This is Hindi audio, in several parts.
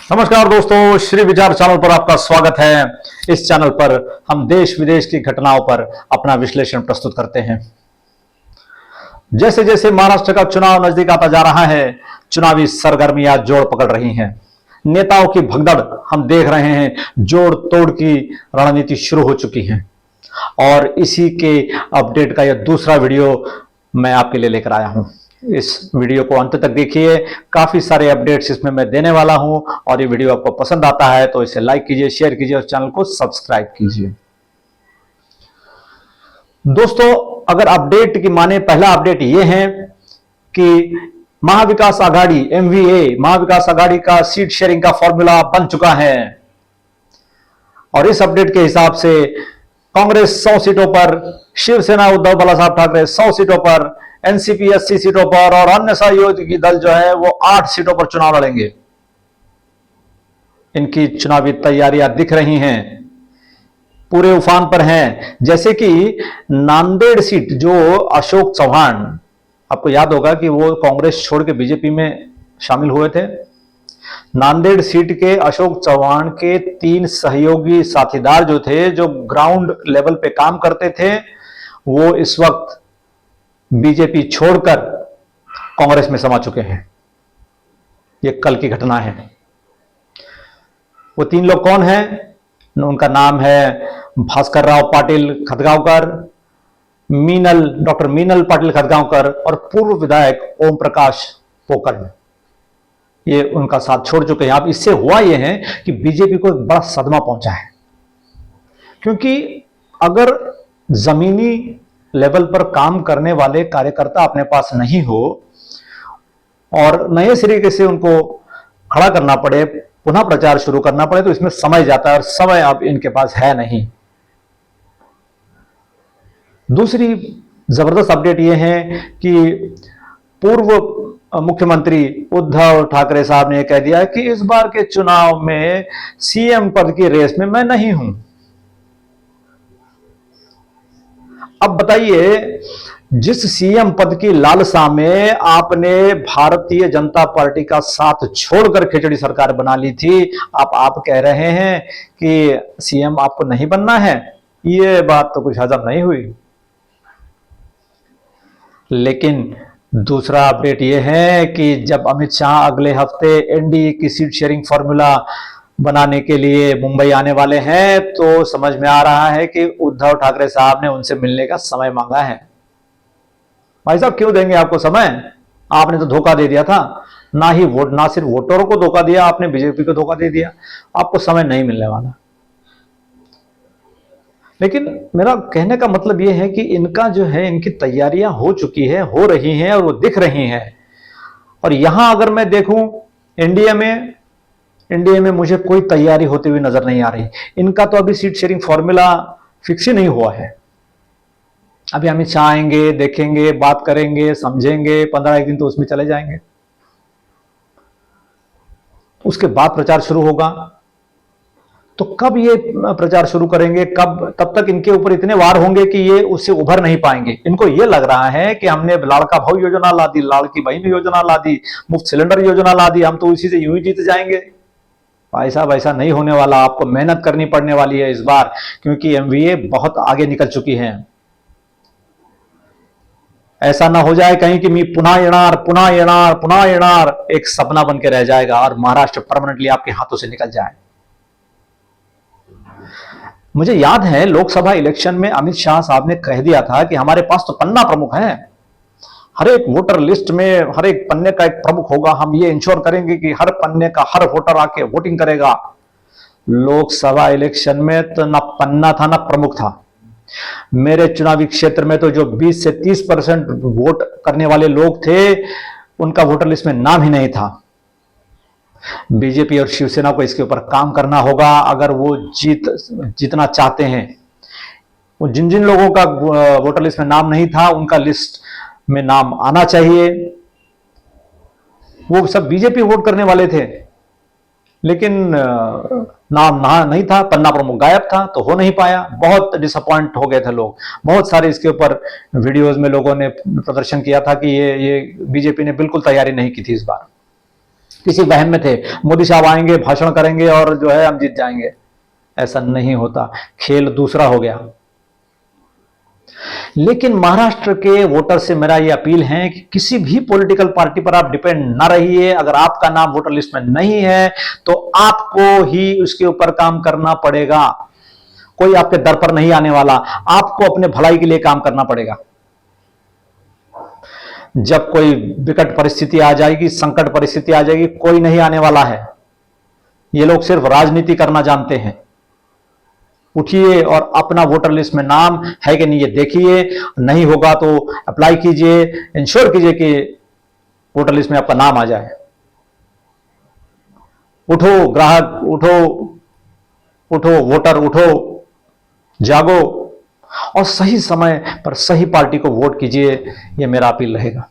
नमस्कार दोस्तों, श्री विचार चैनल पर आपका स्वागत है। इस चैनल पर हम देश विदेश की घटनाओं पर अपना विश्लेषण प्रस्तुत करते हैं। जैसे जैसे महाराष्ट्र का चुनाव नजदीक आता जा रहा है, चुनावी सरगर्मियां जोर पकड़ रही हैं। नेताओं की भगदड़ हम देख रहे हैं, जोड़ तोड़ की रणनीति शुरू हो चुकी है। और इसी के अपडेट का यह दूसरा वीडियो मैं आपके लिए लेकर आया हूं। इस वीडियो को अंत तक देखिए, काफी सारे अपडेट्स इसमें मैं देने वाला हूं। और ये वीडियो आपको पसंद आता है तो इसे लाइक कीजिए, शेयर कीजिए और चैनल को सब्सक्राइब कीजिए। दोस्तों, अगर अपडेट की माने, पहला अपडेट ये है कि महाविकास आघाड़ी MVA, महाविकास आघाड़ी का सीट शेयरिंग का फॉर्मूला बन चुका है। और इस अपडेट के हिसाब से कांग्रेस 100 सीटों पर, शिवसेना उद्धव बाला साहब ठाकरे 100 सीटों पर, एनसीपी 80 सीटों पर और अन्य सहयोगी दल जो है वो 8 सीटों पर चुनाव लड़ेंगे। इनकी चुनावी तैयारियां दिख रही हैं, पूरे उफान पर हैं। जैसे कि नांदेड़ सीट जो अशोक चौहान, आपको याद होगा कि वो कांग्रेस छोड़ के बीजेपी में शामिल हुए थे। नांदेड़ सीट के अशोक चौहान के 3 सहयोगी साथीदार जो थे, जो ग्राउंड लेवल पे काम करते थे, वो इस वक्त बीजेपी छोड़कर कांग्रेस में समा चुके हैं। ये कल की घटना है। वो 3 लोग कौन हैं? उनका नाम है भास्कर राव पाटिल खदगांवकर, डॉक्टर मीनल पाटिल खदगांवकर और पूर्व विधायक ओम प्रकाश पोकरण। ये उनका साथ छोड़ चुके हैं। अब इससे हुआ ये है कि बीजेपी को एक बड़ा सदमा पहुंचा है, क्योंकि अगर जमीनी लेवल पर काम करने वाले कार्यकर्ता अपने पास नहीं हो और नए सिरे से उनको खड़ा करना पड़े, पुनः प्रचार शुरू करना पड़े, तो इसमें समय जाता है और समय अब इनके पास है नहीं। दूसरी जबरदस्त अपडेट यह है कि पूर्व मुख्यमंत्री उद्धव ठाकरे साहब ने कह दिया कि इस बार के चुनाव में सीएम पद की रेस में मैं नहीं हूं। अब बताइए, जिस सीएम पद की लालसा में आपने भारतीय जनता पार्टी का साथ छोड़कर खिचड़ी सरकार बना ली थी, आप कह रहे हैं कि सीएम आपको नहीं बनना है। ये बात तो कुछ हजम नहीं हुई। लेकिन दूसरा अपडेट यह है कि जब अमित शाह अगले हफ्ते एनडीए की सीट शेयरिंग फॉर्मूला बनाने के लिए मुंबई आने वाले हैं, तो समझ में आ रहा है कि उद्धव ठाकरे साहब ने उनसे मिलने का समय मांगा है। भाई साहब, क्यों देंगे आपको समय? आपने तो धोखा दे दिया था। ना सिर्फ वोटरों को धोखा दिया, आपने बीजेपी को धोखा दे दिया। आपको समय नहीं मिलने वाला। लेकिन मेरा कहने का मतलब यह है कि इनका जो है, इनकी तैयारियां हो चुकी है, हो रही हैं और वो दिख रही हैं। और यहां अगर मैं देखूं एनडीए में मुझे कोई तैयारी होती हुई नजर नहीं आ रही। इनका तो अभी सीट शेयरिंग फॉर्मूला फिक्स ही नहीं हुआ है। अभी अमित शाह आएंगे, देखेंगे, बात करेंगे, समझेंगे, 15 दिन तो उसमें चले जाएंगे। उसके बाद प्रचार शुरू होगा। तो कब ये प्रचार शुरू करेंगे, तब तक इनके ऊपर इतने वार होंगे कि ये उससे उभर नहीं पाएंगे। इनको ये लग रहा है कि हमने लाड़का भाऊ योजना ला दी, लाड़की बहन योजना ला दी, मुफ्त सिलेंडर योजना ला दी, हम तो इसी से यूं ही जीत जाएंगे। भाई साहब, ऐसा नहीं होने वाला। आपको मेहनत करनी पड़ने वाली है इस बार, क्योंकि एमवीए बहुत आगे निकल चुकी है। ऐसा ना हो जाए कहीं कि पुनः येणार एक सपना बन के रह जाएगा और महाराष्ट्र परमानेंटली आपके हाथों से निकल जाए। मुझे याद है लोकसभा इलेक्शन में अमित शाह साहब ने कह दिया था कि हमारे पास तो पन्ना प्रमुख है, हर एक वोटर लिस्ट में हर एक पन्ने का एक प्रमुख होगा, हम ये इंश्योर करेंगे कि हर पन्ने का हर वोटर आके वोटिंग करेगा। लोकसभा इलेक्शन में तो ना पन्ना था ना प्रमुख था। मेरे चुनावी क्षेत्र में तो जो 20 से 30% वोट करने वाले लोग थे, उनका वोटर लिस्ट में नाम ही नहीं था। बीजेपी और शिवसेना को इसके ऊपर काम करना होगा अगर वो जीतना चाहते हैं। वो जिन जिन लोगों का वोटर लिस्ट में नाम नहीं था, उनका लिस्ट में नाम आना चाहिए। वो सब बीजेपी वोट करने वाले थे, लेकिन नाम नहीं था, पन्ना प्रमुख गायब था, तो हो नहीं पाया। बहुत डिसअपॉइंट हो गए थे लोग। बहुत सारे इसके ऊपर वीडियोस में लोगों ने प्रदर्शन किया था कि ये बीजेपी ने बिल्कुल तैयारी नहीं की थी इस बार। किसी वहम में थे, मोदी साहब आएंगे, भाषण करेंगे और जो है हम जीत जाएंगे। ऐसा नहीं होता, खेल दूसरा हो गया। लेकिन महाराष्ट्र के वोटर से मेरा यह अपील है कि किसी भी पॉलिटिकल पार्टी पर आप डिपेंड ना रहिए। अगर आपका नाम वोटर लिस्ट में नहीं है तो आपको ही उसके ऊपर काम करना पड़ेगा। कोई आपके दर पर नहीं आने वाला, आपको अपने भलाई के लिए काम करना पड़ेगा। जब कोई विकट परिस्थिति आ जाएगी, संकट परिस्थिति आ जाएगी, कोई नहीं आने वाला है। ये लोग सिर्फ राजनीति करना जानते हैं। उठिए और अपना वोटर लिस्ट में नाम है कि नहीं ये देखिए, नहीं होगा तो अप्लाई कीजिए, इंश्योर कीजिए कि वोटर लिस्ट में आपका नाम आ जाए। उठो ग्राहक, उठो उठो वोटर, उठो, जागो और सही समय पर सही पार्टी को वोट कीजिए। यह मेरा अपील रहेगा।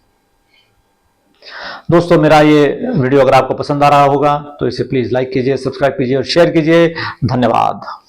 दोस्तों, मेरा ये वीडियो अगर आपको पसंद आ रहा होगा तो इसे प्लीज लाइक कीजिए, सब्सक्राइब कीजिए और शेयर कीजिए। धन्यवाद।